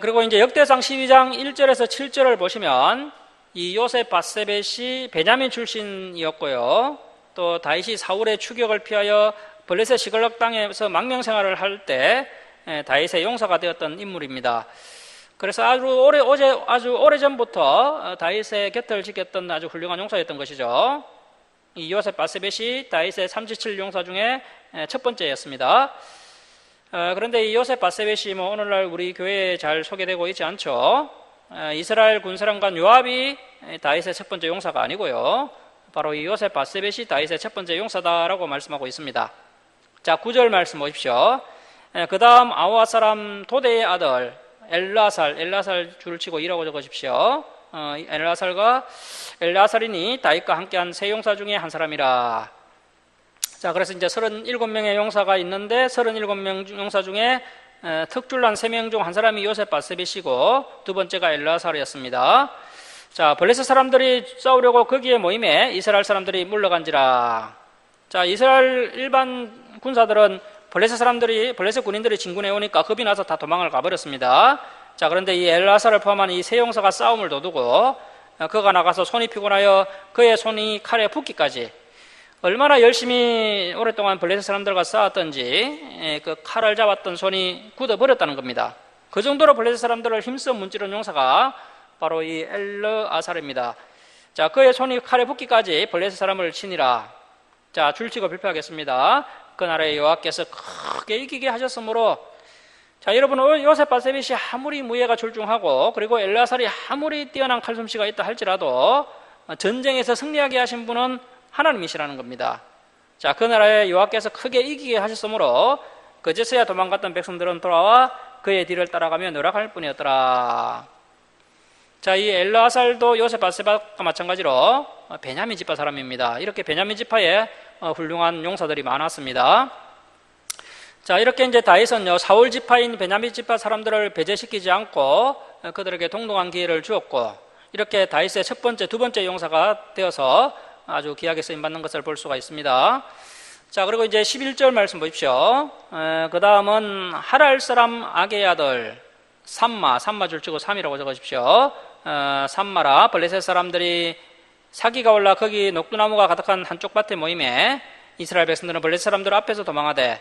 그리고 이제 역대상 12장 1절에서 7절을 보시면 이 요셉 바세벳이 베냐민 출신이었고요. 또 다윗이 사울의 추격을 피하여 블레셋 시글럭 땅에서 망명 생활을 할 때 다윗의 용사가 되었던 인물입니다. 그래서 아주 오래전부터 다윗의 곁을 지켰던 아주 훌륭한 용사였던 것이죠. 이 요셉 바세벳이 다윗의 37 용사 중에 첫 번째였습니다. 그런데 이 요셉 바세벳이 뭐 오늘날 우리 교회에 잘 소개되고 있지 않죠. 이스라엘 군사령관 요압이 다윗의 첫 번째 용사가 아니고요. 바로 이 요셉 바세벳이 다윗의 첫 번째 용사다라고 말씀하고 있습니다. 자, 9절 말씀 보십시오. 그 다음 아우아 사람 도대의 아들 엘라살 줄을 치고 2라고 적으십시오. 엘라살이니 다윗과 함께한 세 용사 중에 한 사람이라. 자, 그래서 이제 37명의 용사가 있는데 37명 용사 중에 특출난 3명 중 한 사람이 요셉 바세벳이고 두 번째가 엘라살이었습니다. 자, 블레셋 사람들이 싸우려고 거기에 모임에 이스라엘 사람들이 물러간지라. 자, 이스라엘 일반 군사들은 블레셋 군인들이 진군해 오니까 겁이 나서 다 도망을 가버렸습니다. 자, 그런데 이 엘라살을 포함한 이 세 용사가 싸움을 도두고 그가 나가서 손이 피곤하여 그의 손이 칼에 붓기까지 얼마나 열심히 오랫동안 블레셋 사람들과 싸웠던지 그 칼을 잡았던 손이 굳어버렸다는 겁니다. 그 정도로 블레셋 사람들을 힘써 문지른 용사가 바로 이 엘르아살입니다. 자, 그의 손이 칼에 붓기까지 블레셋 사람을 치니라. 자, 줄치고 발표하겠습니다. 그 나라의 여호와께서 크게 이기게 하셨으므로. 자, 여러분, 요셉 바세벳이 아무리 무예가 출중하고 그리고 엘르아살이 아무리 뛰어난 칼솜씨가 있다 할지라도 전쟁에서 승리하게 하신 분은 하나님이시라는 겁니다. 자, 그 나라의 여호와께서 크게 이기게 하셨으므로 그제서야 도망갔던 백성들은 돌아와 그의 뒤를 따라가며 노력할 뿐이었더라. 자, 이 엘르아살도 요셉 바세벳과 마찬가지로 베냐민 지파 사람입니다. 이렇게 베냐민 지파에 훌륭한 용사들이 많았습니다. 자, 이렇게 이제 다윗은요, 사울 지파인 베냐민 지파 사람들을 배제시키지 않고 그들에게 동등한 기회를 주었고, 이렇게 다윗의 첫 번째, 두 번째 용사가 되어서 아주 귀하게 쓰임받는 것을 볼 수가 있습니다. 자, 그리고 이제 11절 말씀 보십시오. 그 다음은 하랄 사람 아게의 아들 삼마 줄치고 3이라고 적으십시오. 삼마라. 블레셋 사람들이 사기가 올라 거기 녹두나무가 가득한 한쪽 밭에 모임에 이스라엘 백성들은 블레셋 사람들 앞에서 도망하되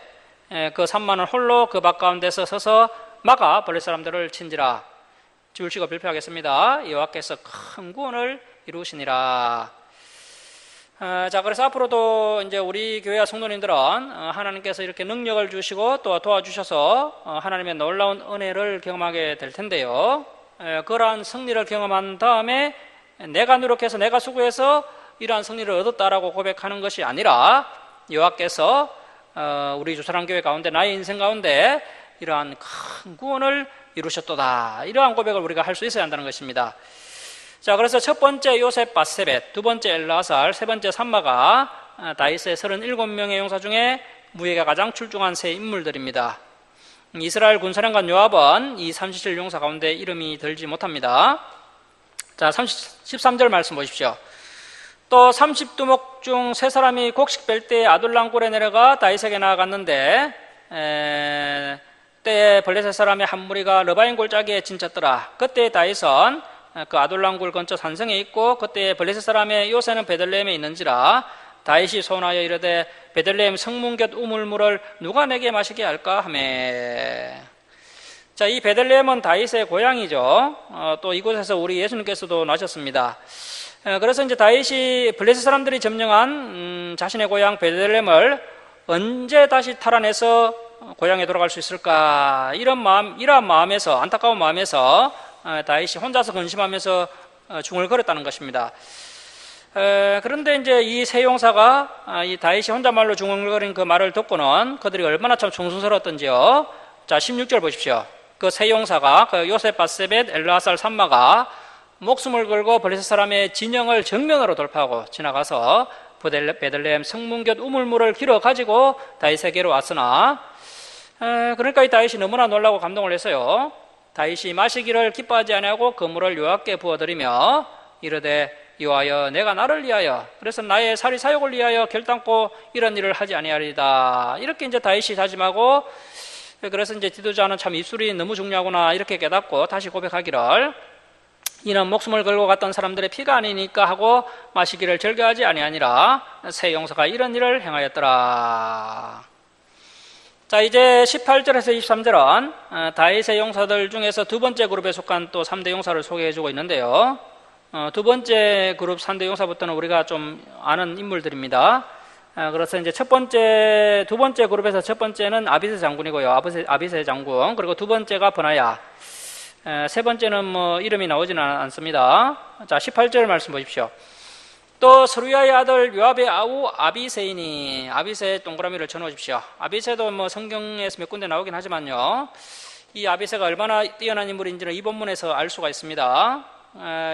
그 삼마는 홀로 그 밭 가운데서 서서 막아 블레셋 사람들을 친지라. 지울시고 발표하겠습니다. 여호와께서 큰 구원을 이루시니라. 자, 그래서 앞으로도 이제 우리 교회와 성도님들은 하나님께서 이렇게 능력을 주시고 또 도와주셔서 하나님의 놀라운 은혜를 경험하게 될 텐데요. 그러한 승리를 경험한 다음에 내가 노력해서 내가 수고해서 이러한 승리를 얻었다라고 고백하는 것이 아니라 여호와께서 우리 주사랑교회 가운데 나의 인생 가운데 이러한 큰 구원을 이루셨도다, 이러한 고백을 우리가 할 수 있어야 한다는 것입니다. 자, 그래서 첫 번째 요셉 바세벳, 두 번째 엘르아살, 세 번째 삼마가 다윗의 37명의 용사 중에 무예가 가장 출중한 세 인물들입니다. 이스라엘 군사령관 요압은 이 37 용사 가운데 이름이 들지 못합니다. 자, 13절 말씀 보십시오. 또 30두목 중 세 사람이 곡식 뺄 때 아둘람 굴에 내려가 다윗에게 나아갔는데 때에 블레셋 사람의 한 무리가 르바임 골짜기에 진쳤더라. 그때 다윗은 그 아둘람 굴 근처 산성에 있고 그때 블레셋 사람의 요새는 베들레헴에 있는지라 다윗이 소원하여 이르되 베들레헴 성문곁 우물물을 누가 내게 마시게 할까 하매. 자, 이 베들레헴은 다윗의 고향이죠. 또 이곳에서 우리 예수님께서도 나셨습니다. 그래서 이제 다윗이 블레셋 사람들이 점령한 자신의 고향 베들레헴을 언제 다시 탈환해서 고향에 돌아갈 수 있을까, 이러한 마음에서, 안타까운 마음에서 다윗이 혼자서 근심하면서 중얼거렸다는 것입니다. 그런데 이제 이 세 용사가 이 다윗이 혼자말로 중얼거린 그 말을 듣고는 그들이 얼마나 참 정성스러웠던지요. 자, 16절 보십시오. 그 세 용사가, 그 요셉 바세벳, 엘르아살, 삼마가 목숨을 걸고 블레셋 사람의 진영을 정면으로 돌파하고 지나가서 베들레헴 성문곁 우물물을 길어 가지고 다윗에게로 왔으나, 그러니까 이 다윗이 너무나 놀라고 감동을 했어요. 다윗이 마시기를 기뻐하지 아니하고 그 물을 요압께 부어드리며 이르되 여호와여, 내가 나를 위하여, 그래서 나의 살이 사욕을 위하여 결단코 이런 일을 하지 아니하리이다, 이렇게 이제 다윗이 다짐하고, 그래서 이제 지도자는 참 입술이 너무 중요하구나 이렇게 깨닫고 다시 고백하기를, 이는 목숨을 걸고 갔던 사람들의 피가 아니니까 하고 마시기를 즐겨하지 아니하니라. 세 용사가 이런 일을 행하였더라. 자, 이제 18절에서 23절은 다윗의 용사들 중에서 두 번째 그룹에 속한 또 3대 용사를 소개해주고 있는데요. 두 번째 그룹 3대 용사부터는 우리가 좀 아는 인물들입니다. 그래서 이제 두 번째 그룹에서 첫 번째는 아비새 장군이고요. 아비새 장군. 그리고 두 번째가 버나야. 세 번째는 뭐 이름이 나오지는 않습니다. 자, 18절 말씀 보십시오. 또 스루야의 아들 요압의 아우 아비새이니, 아비새 동그라미를 쳐놓으십시오. 아비새도 뭐 성경에서 몇 군데 나오긴 하지만요, 이 아비새가 얼마나 뛰어난 인물인지는 이 본문에서 알 수가 있습니다.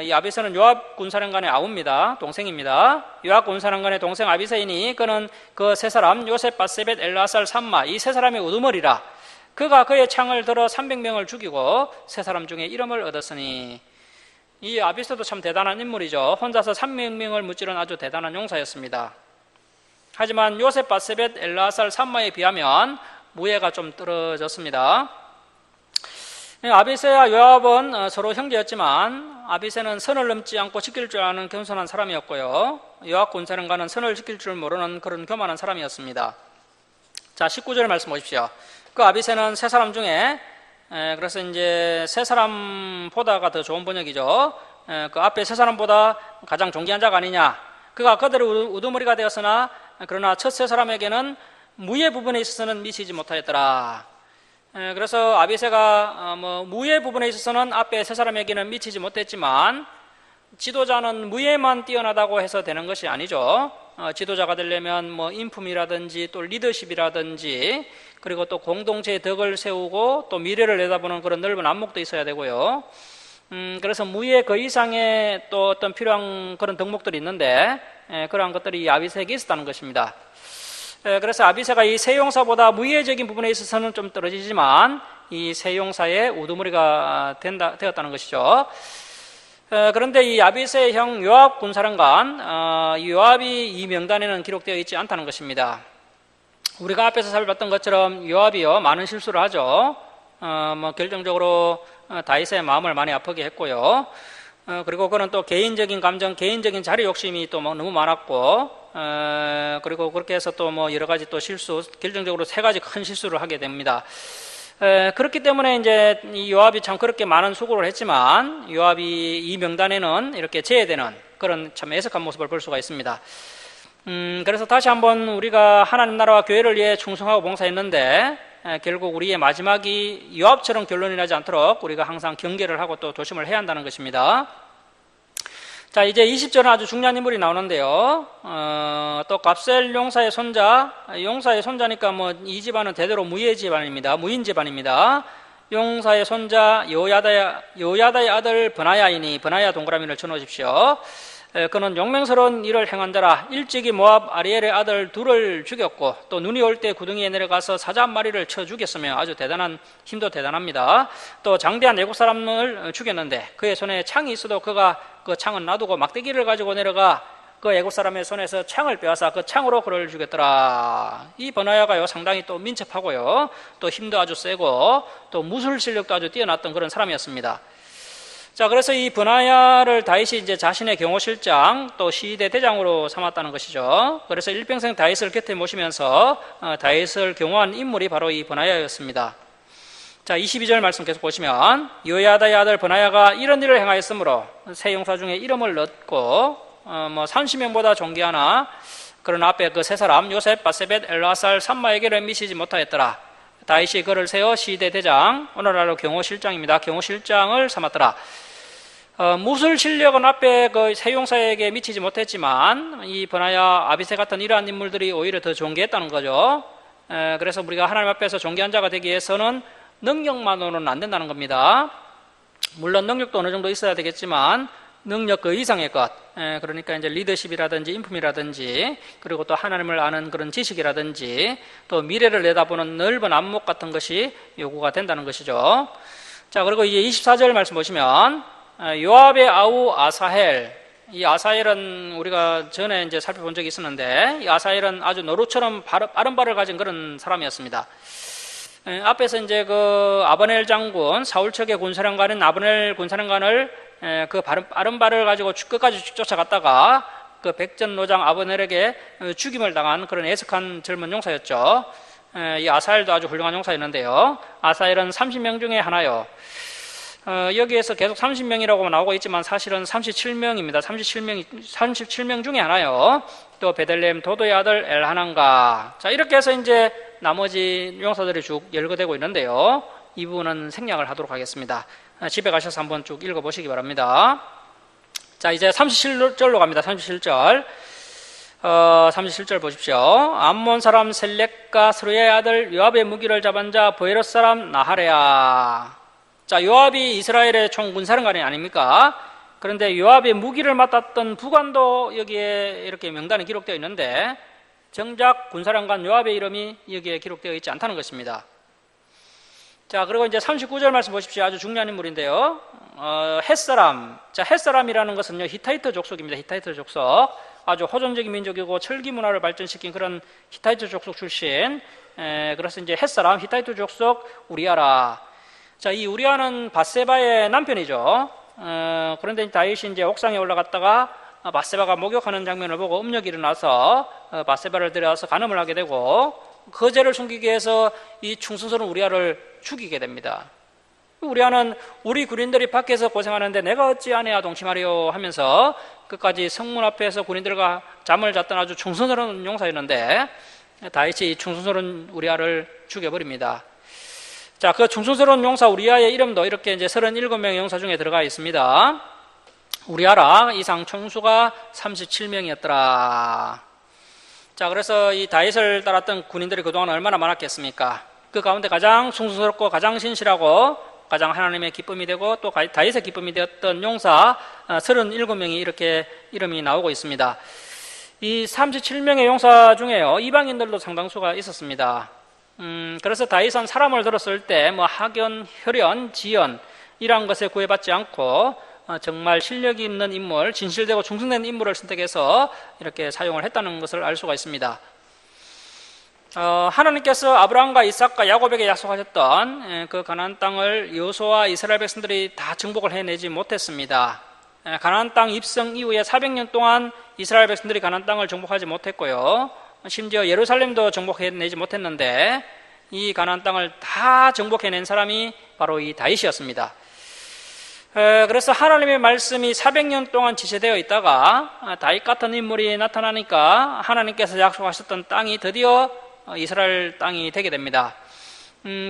이 아비새는 요압 군사령관의 아우입니다. 동생입니다. 요압 군사령관의 동생 아비새이니, 그는 그 세 사람 요셉, 바세벳, 엘르아살, 삼마, 이 세 사람의 우두머리라. 그가 그의 창을 들어 300명을 죽이고 세 사람 중에 이름을 얻었으니, 이 아비새도 참 대단한 인물이죠. 혼자서 300명을 무찌른 아주 대단한 용사였습니다. 하지만 요셉, 바세벳, 엘르아살, 삼마에 비하면 무예가 좀 떨어졌습니다. 아비새와 요압은 서로 형제였지만 아비새는 선을 넘지 않고 지킬 줄 아는 겸손한 사람이었고요, 요압 군사령관은 선을 지킬 줄 모르는 그런 교만한 사람이었습니다. 자, 19절 말씀 보십시오. 그 아비새는 세 사람 중에, 그래서 이제 세 사람보다가 더 좋은 번역이죠. 그 앞에 세 사람보다 가장 존귀한 자가 아니냐. 그가 그들의 우두머리가 되었으나 그러나 첫 세 사람에게는 무예 부분에 있어서는 미치지 못하였더라. 그래서 아비새가 무예 부분에 있어서는 앞에 세 사람에게는 미치지 못했지만, 지도자는 무예만 뛰어나다고 해서 되는 것이 아니죠. 지도자가 되려면 뭐 인품이라든지 또 리더십이라든지, 그리고 또 공동체의 덕을 세우고 또 미래를 내다보는 그런 넓은 안목도 있어야 되고요. 그래서 무예 그 이상의 또 어떤 필요한 그런 덕목들이 있는데, 그러한 것들이 아비새에게 있었다는 것입니다. 그래서 아비새가 이 세 용사보다 무예적인 부분에 있어서는 좀 떨어지지만 이 세 용사의 우두머리가 되었다는 것이죠. 그런데 이 아비새의 형 요압 군사령관, 요압이 이 명단에는 기록되어 있지 않다는 것입니다. 우리가 앞에서 살펴봤던 것처럼 요압이요, 많은 실수를 하죠. 결정적으로 다윗의 마음을 많이 아프게 했고요. 그리고 그는 또 개인적인 감정, 개인적인 자리 욕심이 또 너무 많았고, 그리고 그렇게 해서 또 여러 가지 또 실수, 결정적으로 세 가지 큰 실수를 하게 됩니다. 그렇기 때문에 이제 이 요압이 참 그렇게 많은 수고를 했지만 요압이 이 명단에는 이렇게 제외되는 그런 참 애석한 모습을 볼 수가 있습니다. 그래서 다시 한번 우리가 하나님 나라와 교회를 위해 충성하고 봉사했는데 결국 우리의 마지막이 요압처럼 결론이 나지 않도록 우리가 항상 경계를 하고 또 조심을 해야 한다는 것입니다. 자, 이제 20절은 아주 중요한 인물이 나오는데요. 또 갑셀 용사의 손자니까 뭐 이 집안은 대대로 무인 집안입니다. 용사의 손자 여호야다의 아들 브나야이니, 브나야 동그라미를 쳐놓으십시오. 그는 용맹스러운 일을 행한 자라. 일찍이 모압 아리엘의 아들 둘을 죽였고 또 눈이 올 때 구덩이에 내려가서 사자 한 마리를 쳐 죽였으며 아주 힘도 대단합니다. 또 장대한 애국 사람을 죽였는데 그의 손에 창이 있어도 그가 그 창은 놔두고 막대기를 가지고 내려가 그 애국 사람의 손에서 창을 빼앗아 그 창으로 그를 죽였더라. 이 버나야가요 상당히 또 민첩하고요, 또 힘도 아주 세고 또 무술 실력도 아주 뛰어났던 그런 사람이었습니다. 자, 그래서 이 버나야를 다윗이 이제 자신의 경호실장 또 시대 대장으로 삼았다는 것이죠. 그래서 일평생 다윗을 곁에 모시면서 다윗을 경호한 인물이 바로 이 버나야였습니다. 자, 22절 말씀 계속 보시면 여호야다의 아들 버나야가 이런 일을 행하였으므로 세 용사 중에 이름을 넣고 30명보다 존귀하나 그러나 앞에 그 세 사람 요셉, 바세벳, 엘라살, 삼마에게를 미치지 못하였더라. 다윗이 그를 세워 시대 대장, 오늘날로 경호실장입니다. 경호실장을 삼았더라. 무술 실력은 앞에 그 세 용사에게 미치지 못했지만 이 버나야, 아비새 같은 이러한 인물들이 오히려 더 존귀했다는 거죠. 그래서 우리가 하나님 앞에서 존귀한 자가 되기 위해서는 능력만으로는 안 된다는 겁니다. 물론 능력도 어느 정도 있어야 되겠지만 능력 그 이상의 것, 그러니까 이제 리더십이라든지 인품이라든지 그리고 또 하나님을 아는 그런 지식이라든지 또 미래를 내다보는 넓은 안목 같은 것이 요구가 된다는 것이죠. 자, 그리고 이제 24절 말씀 보시면 요압의 아우 아사헬, 이 아사헬은 우리가 전에 이제 살펴본 적이 있었는데 이 아사헬은 아주 노루처럼 빠른 발을 가진 그런 사람이었습니다. 앞에서 이제 그 아브넬 장군, 사울 척의 군사령관인 아브넬 군사령관을 그 빠른 발을 가지고 끝까지 쫓아갔다가 그 백전노장 아브넬에게 죽임을 당한 그런 애석한 젊은 용사였죠. 이 아사엘도 아주 훌륭한 용사였는데요. 아사엘은 30명 중에 하나요. 여기에서 계속 30명이라고 나오고 있지만 사실은 37명입니다. 37명 중에 하나요. 또 베들레헴 도도의 아들 엘하난가. 자, 이렇게 해서 이제 나머지 용사들이 쭉 열거되고 있는데요. 이 부분은 생략을 하도록 하겠습니다. 집에 가셔서 한번 쭉 읽어보시기 바랍니다. 자, 이제 37절로 갑니다. 37절. 37절 보십시오. 암몬 사람 셀렉과 스루야의 아들 요압의 무기를 잡은 자 브에롯 사람 나하레야. 자, 요압이 이스라엘의 총 군사령관이 아닙니까? 그런데 요압의 무기를 맡았던 부관도 여기에 이렇게 명단에 기록되어 있는데 정작 군사령관 요압의 이름이 여기에 기록되어 있지 않다는 것입니다. 자, 그리고 이제 39절 말씀 보십시오. 아주 중요한 인물인데요. 햇사람. 자, 햇사람이라는 것은요, 히타이트 족속입니다. 히타이트 족속. 아주 호전적인 민족이고 철기 문화를 발전시킨 그런 히타이트 족속 출신. 그래서 이제 햇사람, 히타이트 족속 우리아라. 자, 이 우리아는 밧세바의 남편이죠. 그런데 다윗이 이제 옥상에 올라갔다가 밧세바가 목욕하는 장면을 보고 음력이 일어나서 밧세바를 데려와서 간음을 하게 되고 그 죄를 숨기기 위해서 이 충성스러운 우리아를 죽이게 됩니다. 우리아는 우리 군인들이 밖에서 고생하는데 내가 어찌 아내와 동침하리요 하면서 끝까지 성문 앞에서 군인들과 잠을 잤던 아주 충성스러운 용사였는데 다윗이 이 충성스러운 우리아를 죽여버립니다. 자, 그 충성스러운 용사 우리아의 이름도 이렇게 이제 37명의 용사 중에 들어가 있습니다. 우리아라 이상 총수가 37명이었더라. 자, 그래서 이 다윗을 따랐던 군인들이 그동안 얼마나 많았겠습니까? 그 가운데 가장 충성스럽고 가장 신실하고 가장 하나님의 기쁨이 되고 또 다윗의 기쁨이 되었던 용사 37명이 이렇게 이름이 나오고 있습니다. 이 37명의 용사 중에요, 이방인들도 상당수가 있었습니다. 그래서 다윗은 사람을 들었을 때 학연, 혈연, 지연 이러한 것에 구애받지 않고 정말 실력이 있는 인물, 진실되고 충성된 인물을 선택해서 이렇게 사용을 했다는 것을 알 수가 있습니다. 하나님께서 아브라함과 이삭과 야곱에게 약속하셨던 그 가나안 땅을 여호수아와 이스라엘 백성들이 다 정복을 해내지 못했습니다. 가나안 땅 입성 이후에 400년 동안 이스라엘 백성들이 가나안 땅을 정복하지 못했고요. 심지어 예루살렘도 정복해내지 못했는데 이 가나안 땅을 다 정복해낸 사람이 바로 이 다윗이었습니다. 그래서 하나님의 말씀이 400년 동안 지체되어 있다가 다윗 같은 인물이 나타나니까 하나님께서 약속하셨던 땅이 드디어 이스라엘 땅이 되게 됩니다.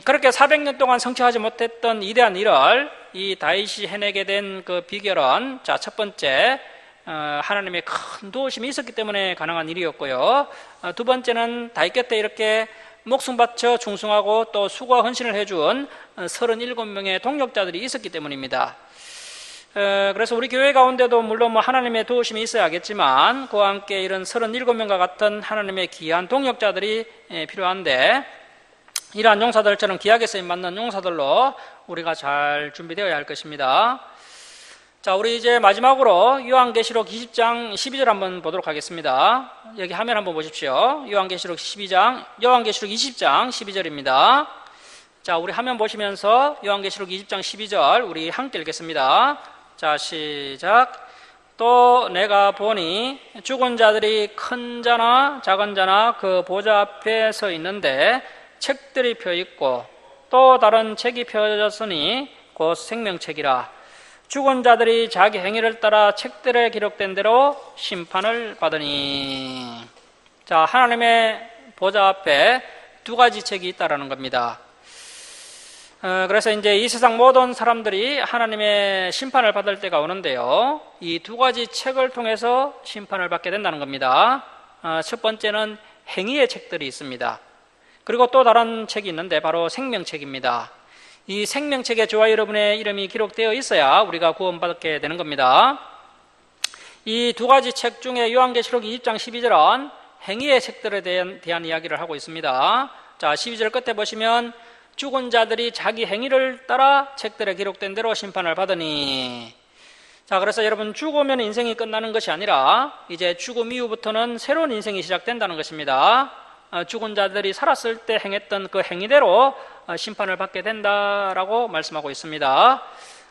그렇게 400년 동안 성취하지 못했던 이대한 일을 이 다윗이 해내게 된 그 비결은, 자, 첫 번째, 하나님의 큰 도우심이 있었기 때문에 가능한 일이었고요. 두 번째는 다윗 곁에 이렇게 목숨 바쳐 충성하고 또 수고와 헌신을 해준 37명의 동력자들이 있었기 때문입니다. 그래서 우리 교회 가운데도 물론 하나님의 도우심이 있어야겠지만 그와 함께 이런 37명과 같은 하나님의 귀한 동력자들이 필요한데, 이러한 용사들처럼 귀하게 쓰임 받는 용사들로 우리가 잘 준비되어야 할 것입니다. 자, 우리 이제 마지막으로 요한계시록 20장 12절 한번 보도록 하겠습니다. 여기 화면 한번 보십시오. 요한계시록 20장 12절입니다. 자, 우리 화면 보시면서 요한계시록 20장 12절 우리 함께 읽겠습니다. 자, 시작. 또 내가 보니 죽은 자들이 큰 자나 작은 자나 그 보좌 앞에 서 있는데 책들이 펴 있고 또 다른 책이 펴졌으니 곧 생명책이라. 죽은 자들이 자기 행위를 따라 책들에 기록된 대로 심판을 받으니. 자, 하나님의 보좌 앞에 두 가지 책이 있다라는 겁니다. 그래서 이제 이 세상 모든 사람들이 하나님의 심판을 받을 때가 오는데요, 이 두 가지 책을 통해서 심판을 받게 된다는 겁니다. 첫 번째는 행위의 책들이 있습니다. 그리고 또 다른 책이 있는데 바로 생명책입니다. 이 생명책에 저와 여러분의 이름이 기록되어 있어야 우리가 구원받게 되는 겁니다. 이 두 가지 책 중에 요한계시록 20장 12절은 행위의 책들에 대한 이야기를 하고 있습니다. 자, 12절 끝에 보시면 죽은 자들이 자기 행위를 따라 책들에 기록된 대로 심판을 받으니. 자, 그래서 여러분, 죽으면 인생이 끝나는 것이 아니라 이제 죽음 이후부터는 새로운 인생이 시작된다는 것입니다. 죽은 자들이 살았을 때 행했던 그 행위대로 심판을 받게 된다라고 말씀하고 있습니다.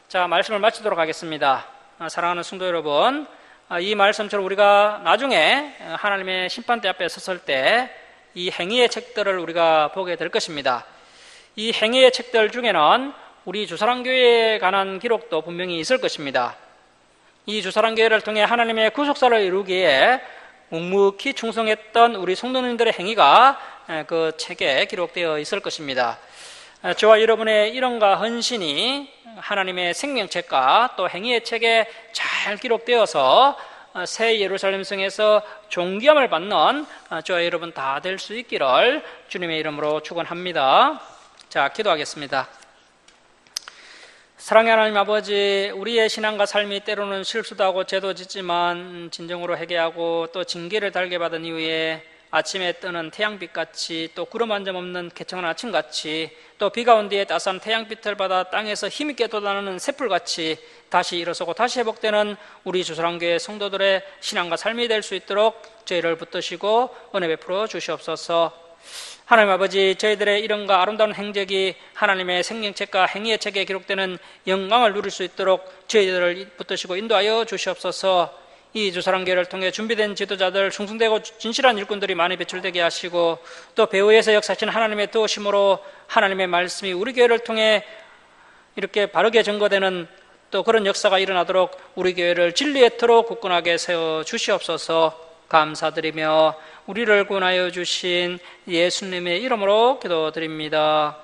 자, 말씀을 마치도록 하겠습니다. 사랑하는 성도 여러분, 이 말씀처럼 우리가 나중에 하나님의 심판대 앞에 섰을 때 이 행위의 책들을 우리가 보게 될 것입니다. 이 행위의 책들 중에는 우리 주사랑교회에 관한 기록도 분명히 있을 것입니다. 이 주사랑교회를 통해 하나님의 구속사를 이루기에 묵묵히 충성했던 우리 성도님들의 행위가 그 책에 기록되어 있을 것입니다. 저와 여러분의 일원과 헌신이 하나님의 생명책과 또 행위의 책에 잘 기록되어서 새 예루살렘 성에서 존귀함을 받는 저와 여러분 다 될 수 있기를 주님의 이름으로 축원합니다. 자, 기도하겠습니다. 사랑의 하나님 아버지, 우리의 신앙과 삶이 때로는 실수도 하고 죄도 짓지만 진정으로 회개하고 또 징계를 달게 받은 이후에 아침에 뜨는 태양빛같이 또 구름 한 점 없는 개청한 아침같이 또 비 가운데에 따스한 태양빛을 받아 땅에서 힘있게 돋아나는 새풀같이 다시 일어서고 다시 회복되는 우리 주사랑교회 성도들의 신앙과 삶이 될 수 있도록 저희를 붙드시고 은혜 베풀어 주시옵소서. 하나님 아버지, 저희들의 이름과 아름다운 행적이 하나님의 생명책과 행위의 책에 기록되는 영광을 누릴 수 있도록 저희들을 붙드시고 인도하여 주시옵소서. 이 주사랑교회를 통해 준비된 지도자들, 충성되고 진실한 일꾼들이 많이 배출되게 하시고 또 배후에서 역사하시는 하나님의 도우심으로 하나님의 말씀이 우리 교회를 통해 이렇게 바르게 증거되는 또 그런 역사가 일어나도록 우리 교회를 진리의 터로 굳건하게 세워 주시옵소서. 감사드리며 우리를 구원하여 주신 예수님의 이름으로 기도드립니다.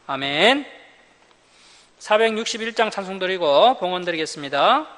아멘. 461장 찬송 드리고 봉헌 드리겠습니다.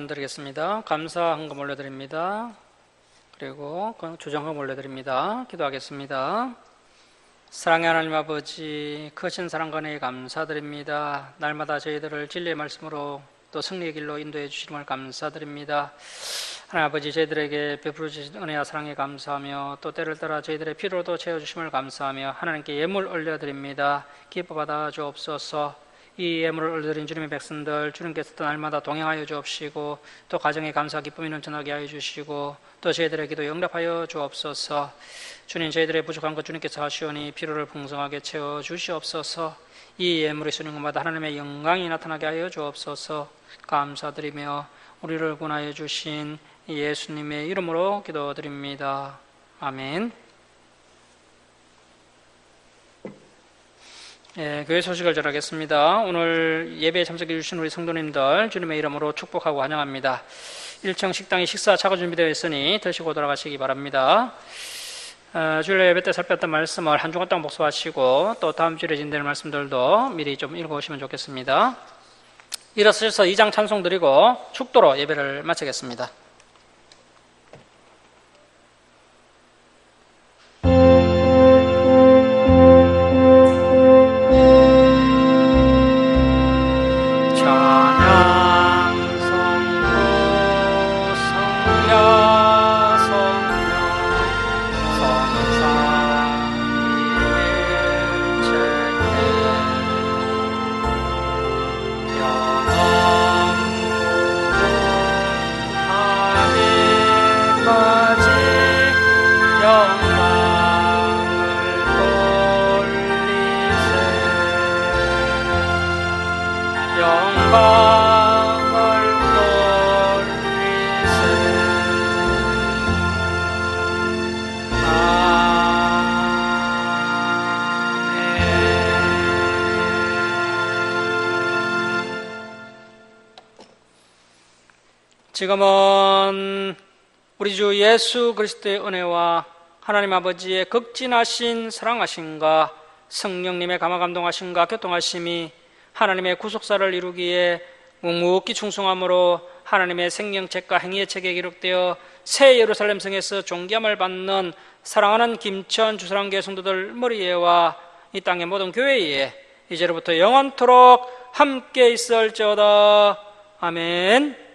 드리겠습니다. 감사 헌금 올려드립니다. 그리고 조정 헌금 올려드립니다. 기도하겠습니다. 사랑의 하나님 아버지, 크신 사랑과 은혜에 감사드립니다. 날마다 저희들을 진리의 말씀으로 또 승리의 길로 인도해 주심을 감사드립니다. 하나님 아버지, 저희들에게 베풀어 주신 은혜와 사랑에 감사하며 또 때를 따라 저희들의 피로도 채워주심을 감사하며 하나님께 예물 올려드립니다. 기뻐 받아 주옵소서. 이 예물을 올려드린 주님의 백성들, 주님께서 또 날마다 동행하여 주옵시고 또 가정에 감사 기쁨이 넘쳐나게 하여 주시고 또 저희들의 기도 응답하여 주옵소서. 주님, 저희들의 부족한 것 주님께서 하시오니 필요를 풍성하게 채워 주시옵소서. 이 예물이 쓰는 것마다 하나님의 영광이 나타나게 하여 주옵소서. 감사드리며 우리를 구원하여 주신 예수님의 이름으로 기도드립니다. 아멘. 교회 소식을 전하겠습니다. 오늘 예배에 참석해 주신 우리 성도님들 주님의 이름으로 축복하고 환영합니다. 1층 식당에 식사 차가 준비되어 있으니 드시고 돌아가시기 바랍니다. 주일 예배 때 살폈던 말씀을 한 주간 동안 복습하시고 또 다음 주일에 진행될 말씀들도 미리 좀 읽어오시면 좋겠습니다. 일어서셔서 2장 찬송 드리고 축도로 예배를 마치겠습니다. 지금은 우리 주 예수 그리스도의 은혜와 하나님 아버지의 극진하신 사랑하심과 성령님의 감화감동하심과 교통하심이 하나님의 구속사를 이루기에 묵묵히 충성함으로 하나님의 생명책과 행위의 책에 기록되어 새 예루살렘 성에서 존귀함을 받는 사랑하는 김천 주사랑교회 성도들 머리에와 이 땅의 모든 교회에 이제로부터 영원토록 함께 있을지어다. 아멘.